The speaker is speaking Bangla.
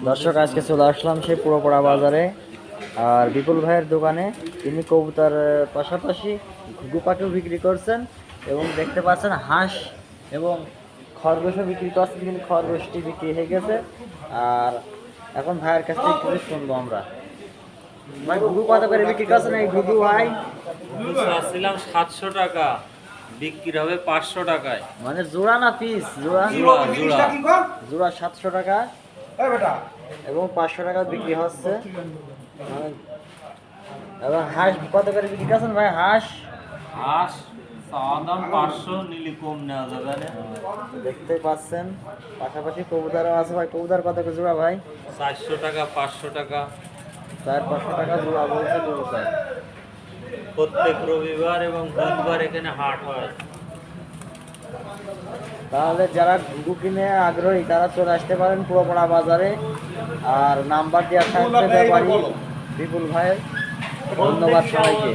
দর্শক আজকে চলে আসলাম সেই পুরোপাড়া বাজারে আর বিপুল ভাইয়ের দোকানে। তিনি কবুতর পাশাপাশি ঘুঘু পাখিও বিক্রি করছেন এবং দেখতে পাচ্ছেন হাঁস এবং খরগোশও বিক্রি করছেন, কিন্তু খরগোশটি বিক্রি হয়ে গেছে। আর এখন ভাইয়ের কাছ থেকে কিছু শুনবো আমরা। ভাই ঘুঘু কত করে বিক্রি করছেন এই ঘুঘু ভাই? ছিলাম 700 টাকা, বিক্রি হবে 500 টাকায়। মানে জোড়া না পিস? জোড়া জোড়া 700 টাকা এবং 500 টাকা বিক্রি হচ্ছে। মানে এবং হাঁস কত করে বিক্রি করছেন ভাই? হাঁস হাঁস চাওয়া দাম 500, নিলে কম নেওয়া যাবে না। দেখতে পাচ্ছেন, পাশাপাশি কবুতরও আছে ভাই। কবুতর কত করে জোড়া ভাই? 400 টাকা, 500 টাকা। 400-500 টাকা জোড়া বলছে কবুতর। প্রত্যেক রবিবার এবং বুধবার এখানে হাট হয়। তাহলে যারা ঘুঘু কিনে আগ্রহী তারা চলে আসতে পারেন পুরোপাড়া বাজারে। আর নাম্বার দেওয়া থাকবে ব্যাপারী বিপুল ভাইয়ের। ধন্যবাদ সবাইকে।